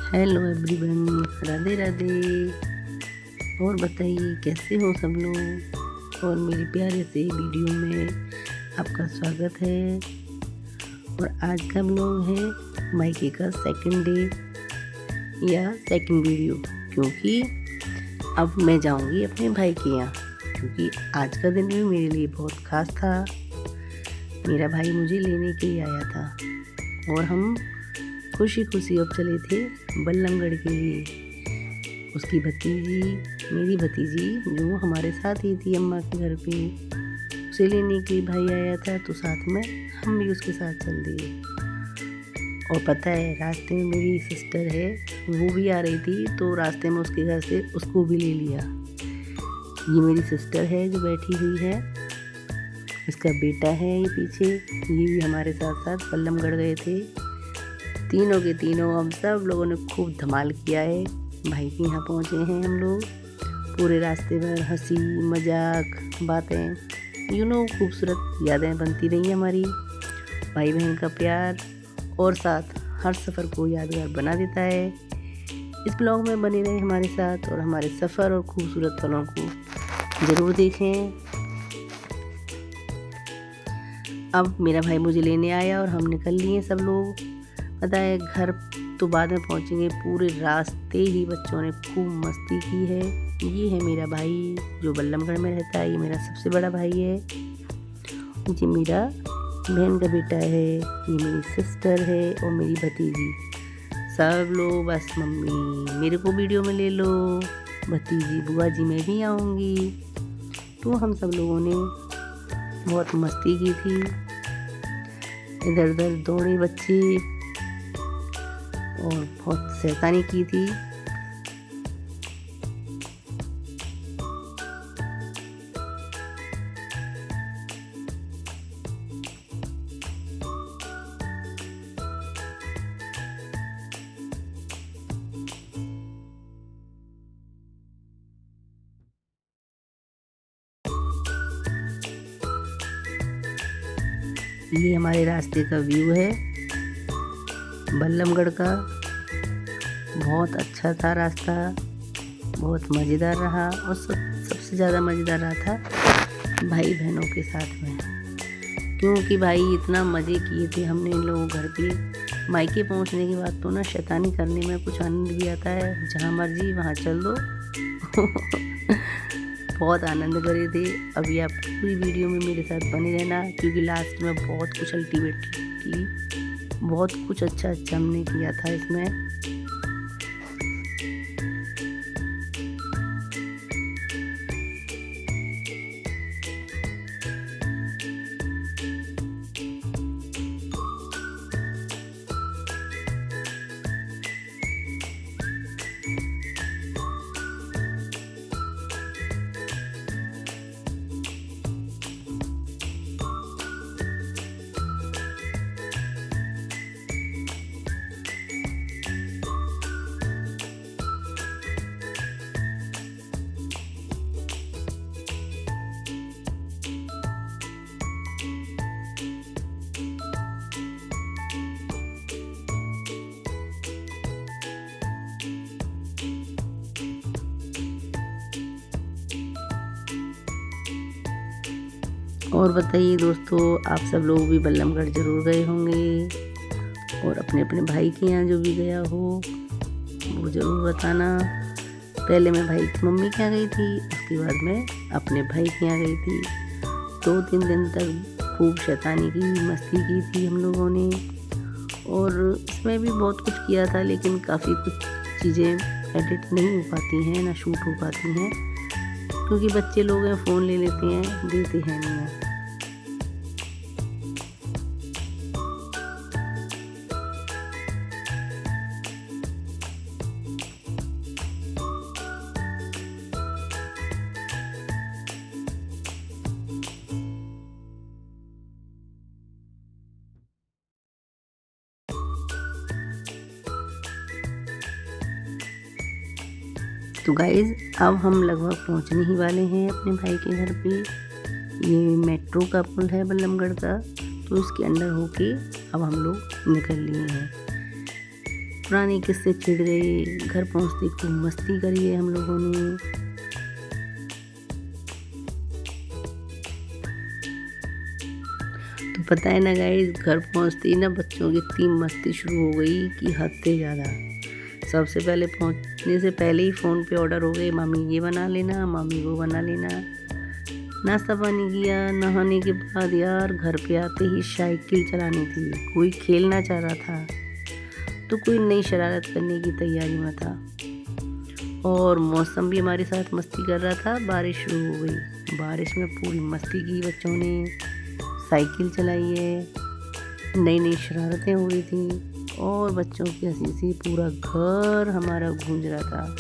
Hello everyone, Radhe Radhe. और बताइए कैसे हो सब लोग। और मेरे प्यारे से वीडियो में आपका स्वागत है। और आज का व्लॉग है मायके का सेकंड डे या सेकंड वीडियो, क्योंकि अब मैं जाऊंगी अपने भाई के यहाँ, क्योंकि आज का दिन भी मेरे लिए बहुत ख़ास था। मेरा भाई मुझे लेने के लिए आया था और हम खुशी खुशी अब चले थे बल्लमगढ़ के लिए। उसकी भतीजी, मेरी भतीजी जो हमारे साथ ही थी अम्मा के घर पे, उसे लेने के लिए भाई आया था, तो साथ में हम भी उसके साथ चल दिए। और पता है, रास्ते में मेरी सिस्टर है, वो भी आ रही थी, तो रास्ते में उसके घर से उसको भी ले लिया। ये मेरी सिस्टर है जो बैठी हुई है, इसका बेटा है ये पीछे। ये भी हमारे साथ साथ बल्लमगढ़ गए थे। तीनों के तीनों हम सब लोगों ने खूब धमाल किया है। भाई के यहाँ पहुँचे हैं हम लोग। पूरे रास्ते भर हंसी मजाक बातें खूबसूरत यादें बनती रही हमारी। भाई बहन का प्यार और साथ हर सफ़र को यादगार बना देता है। इस ब्लॉग में बने रहें हमारे साथ और हमारे सफ़र और खूबसूरत पलों को ज़रूर देखें। अब मेरा भाई मुझे लेने आया और हम निकल लिए सब लोग। पता है, घर तो बाद में पहुंचेंगे। पूरे रास्ते ही बच्चों ने खूब मस्ती की है। ये है मेरा भाई जो बल्लमगढ़ में रहता है। ये मेरा सबसे बड़ा भाई है। ये मेरा बहन का बेटा है। ये मेरी सिस्टर है और मेरी भतीजी। सब लोग बस मम्मी मेरे को वीडियो में ले लो, भतीजी बुआ जी मैं भी आऊँगी। तो हम सब लोगों ने बहुत मस्ती की थी। इधर उधर दौड़े बच्चे और बहुत शैतानी की थी। ये हमारे रास्ते का व्यू है बल्लमगढ़ का। बहुत अच्छा था रास्ता, बहुत मज़ेदार रहा। और सबसे ज़्यादा मज़ेदार रहा था भाई बहनों के साथ में, क्योंकि भाई इतना मज़े किए थे हमने इन लोगों घर पे। मायके पहुंचने के बाद तो ना शैतानी करने में कुछ आनंद भी आता है। जहाँ मर्जी वहाँ चल दो। बहुत आनंद करे थे। अभी आप पूरी वीडियो में मेरे साथ बने रहना, क्योंकि लास्ट में बहुत कुछ अल्टीमेटली बहुत कुछ अच्छा हमने किया था इसमें। और बताइए दोस्तों, आप सब लोग भी बल्लमगढ़ ज़रूर गए होंगे और अपने अपने भाई के यहाँ जो भी गया हो वो ज़रूर बताना। पहले मैं भाई की मम्मी के यहाँ गई थी, उसके बाद मैं अपने भाई के यहाँ गई थी। 2-3 दिन तक खूब शैतानी की, मस्ती की थी हम लोगों ने। और इसमें भी बहुत कुछ किया था, लेकिन काफ़ी कुछ चीज़ें एडिट नहीं हो पाती हैं, ना शूट हो पाती हैं, क्योंकि बच्चे लोग हैं, फ़ोन ले लेते हैं, देते हैं नहीं हैं। तो गाइज़, अब हम लगभग पहुंचने ही वाले हैं अपने भाई के घर पे। ये मेट्रो का पुल है बल्लमगढ़ का, तो इसके अंदर होके अब हम लोग निकल लिए हैं। पुराने किस्से छिड़ गए। घर पहुंचते खूब मस्ती करी है हम लोगों ने। तो पता है ना गाइस, घर पहुंचते ही ना बच्चों की इतनी मस्ती शुरू हो गई कि हद से ज़्यादा। सबसे पहले पहुंचने से पहले ही फ़ोन पे ऑर्डर हो गए, मामी ये बना लेना, मामी वो बना लेना। नाश्ता पानी किया। नहाने के बाद यार घर पे आते ही साइकिल चलानी थी। कोई खेलना चाह रहा था तो कोई नई शरारत करने की तैयारी में था। और मौसम भी हमारे साथ मस्ती कर रहा था। बारिश शुरू हो गई। बारिश में पूरी मस्ती की बच्चों ने। साइकिल चलाई है, नई नई शरारतें हो रही थी और बच्चों की हंसी से पूरा घर हमारा गूंज रहा था।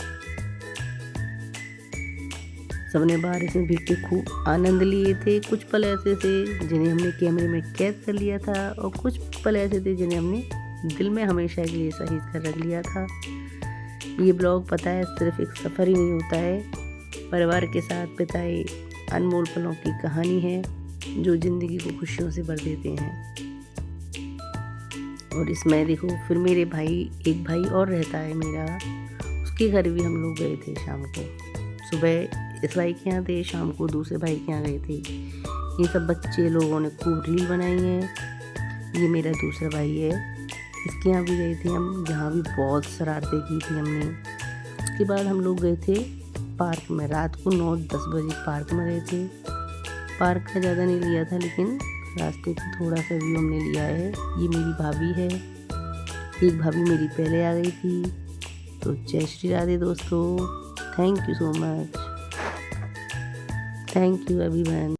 सबने बारिश में भीग के खूब आनंद लिए थे। कुछ पल ऐसे थे जिन्हें हमने कैमरे में कैद कर लिया था और कुछ पल ऐसे थे जिन्हें हमने दिल में हमेशा के लिए सहेज कर रख लिया था। ये ब्लॉग पता है सिर्फ एक सफ़र ही नहीं होता है, परिवार के साथ बिताए अनमोल पलों की कहानी है जो ज़िंदगी को खुशियों से भर देते हैं। और इसमें देखो फिर मेरे भाई, एक भाई और रहता है मेरा, उसके घर भी हम लोग गए थे शाम को। सुबह इस भाई के यहाँ थे, शाम को दूसरे भाई के यहाँ गए थे। ये सब बच्चे लोगों ने खूब रील बनाई है। ये मेरा दूसरा भाई है, इसके यहाँ भी गए थे हम, जहाँ भी बहुत शरारतें की थी हमने। उसके बाद हम लोग गए थे पार्क में। रात को 9-10 बजे पार्क में गए थे। पार्क का ज़्यादा नहीं लिया था, लेकिन रास्ते पे थोड़ा सा व्यू हमने लिया है। ये मेरी भाभी है, एक भाभी मेरी पहले आ गई थी। तो जय श्री राधे दोस्तों, thank you so much, thank you everyone.